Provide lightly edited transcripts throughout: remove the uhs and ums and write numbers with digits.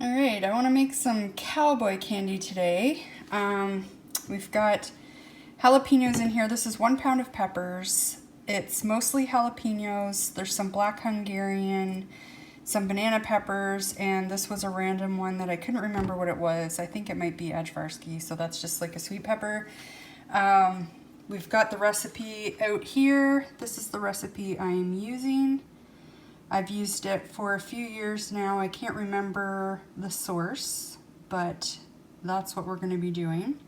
Alright, I want to make some cowboy candy today. We've got jalapeños in here. This is 1 pound of peppers. It's mostly jalapeños. There's some black Hungarian, some banana peppers, and this was a random one that I couldn't remember what it was. I think it might be Edgevarsky, so that's just like a sweet pepper. We've got the recipe out here. This is the recipe I'm using. I've used it for a few years now. I can't remember the source, but that's what we're going to be doing.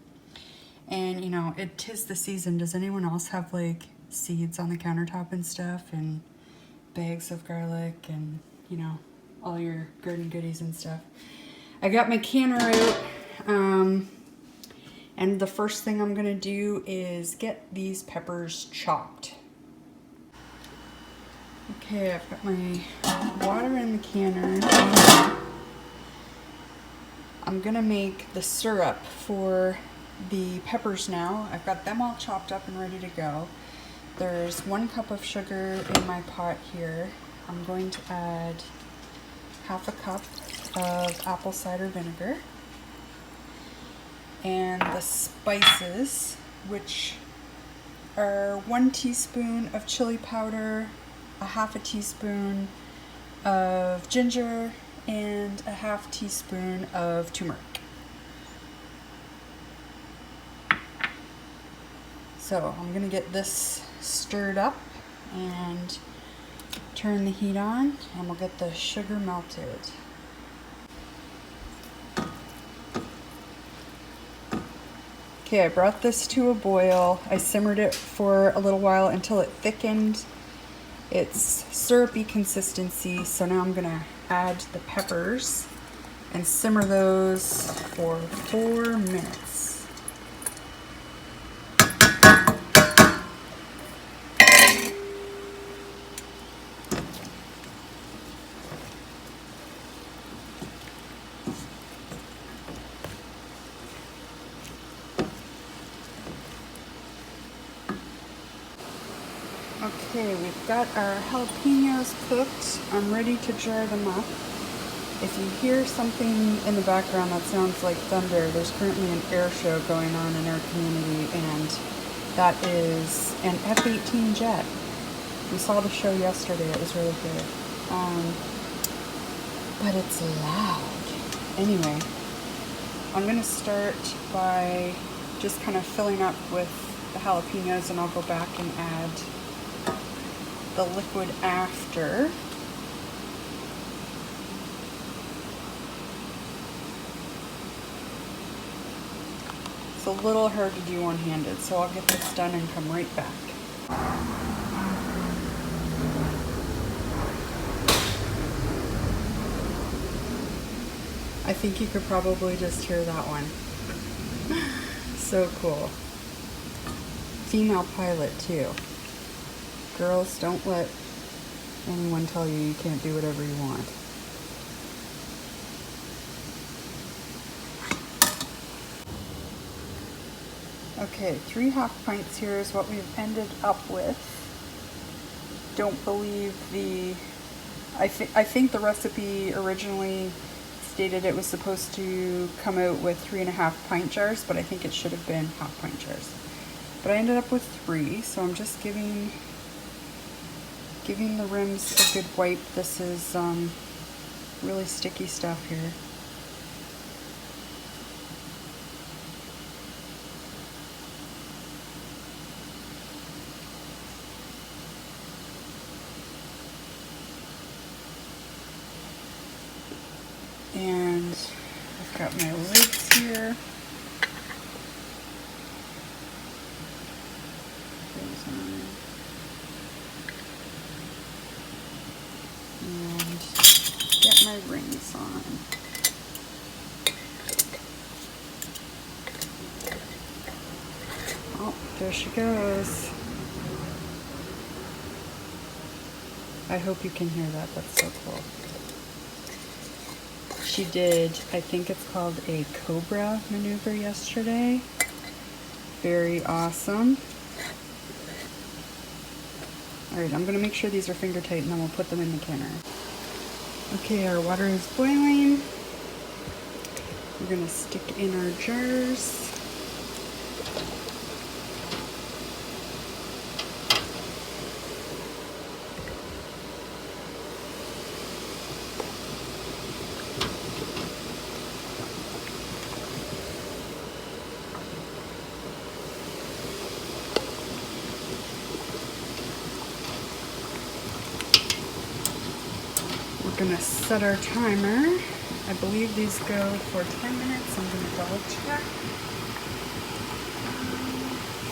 And you know, it 'tis the season. Does anyone else have like seeds on the countertop and stuff, and bags of garlic, and you know, all your garden goodies and stuff? I got my canner out, and the first thing I'm going to do is get these peppers chopped. Okay, I've got my water in the canner. I'm gonna make the syrup for the peppers now. I've got them all chopped up and ready to go. There's 1 cup of sugar in my pot here. I'm going to add 1/2 cup of apple cider vinegar. And the spices, which are 1 teaspoon of chili powder, 1/2 teaspoon of ginger, and 1/2 teaspoon of turmeric. So I'm gonna get this stirred up and turn the heat on, and we'll get the sugar melted. Okay, I brought this to a boil. I simmered it for a little while until it thickened. It's syrupy consistency, so now I'm gonna add the peppers and simmer those for 4 minutes. Okay, we've got our jalapeños cooked. I'm ready to jar them up. If you hear something in the background that sounds like thunder, there's currently an air show going on in our community, and that is an F-18 jet. We saw the show yesterday. It was really good. But it's loud. Anyway, I'm going to start by just kind of filling up with the jalapeños, and I'll go back and add the liquid after. It's a little hard to do one-handed, so I'll get this done and come right back. I think you could probably just hear that one. So cool. Female pilot too. Girls, don't let anyone tell you you can't do whatever you want. Okay, 3 half pints here is what we've ended up with. Don't believe the... I think the recipe originally stated it was supposed to come out with 3.5 pint jars, but I think it should have been half pint jars. But I ended up with 3, so I'm just giving the rims a good wipe. This is really sticky stuff here. And I've got my lids here. And get my rings on. Oh, there she goes. I hope you can hear that. That's so cool. She did, I think it's called a cobra maneuver yesterday. Very awesome. Alright, I'm going to make sure these are finger tight, and then we'll put them in the canner. Okay, our water is boiling. We're gonna stick in our jars. We're gonna set our timer. I believe these go for 10 minutes. I'm gonna double check.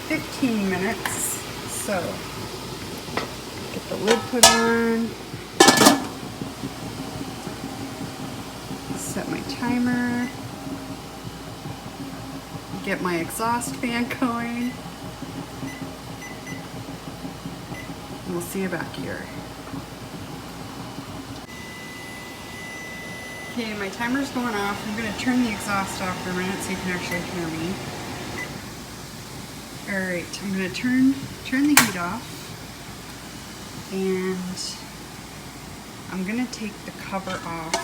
15 minutes. So, get the lid put on. Set my timer. Get my exhaust fan going. We'll see you back here. Okay, my timer's going off. I'm going to turn the exhaust off for a minute so you can actually hear me. Alright, I'm going to turn the heat off. And I'm going to take the cover off.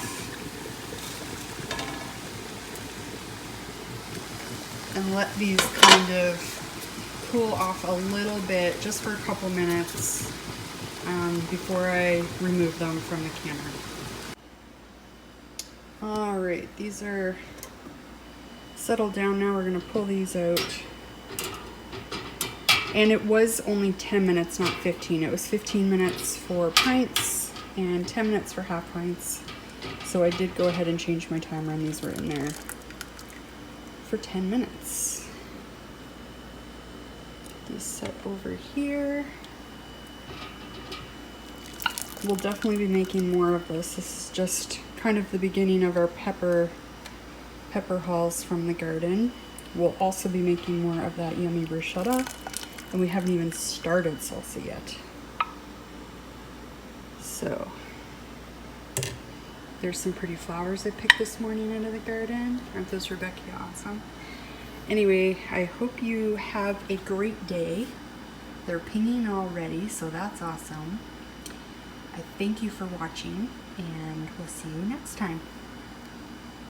And let these kind of cool off a little bit, just for a couple minutes, before I remove them from the canner. Alright, these are settled down now. We're going to pull these out. And it was only 10 minutes, not 15. It was 15 minutes for pints and 10 minutes for half pints. So I did go ahead and change my timer, and these were in there for 10 minutes. Get these set over here. We'll definitely be making more of this. This is just kind of the beginning of our pepper hauls from the garden. We'll also be making more of that yummy bruschetta, and we haven't even started salsa yet. So there's some pretty flowers I picked this morning out of the garden. Aren't those Rebecca awesome? Anyway, I hope you have a great day. They're pinging already, so that's awesome. I thank you for watching, and we'll see you next time.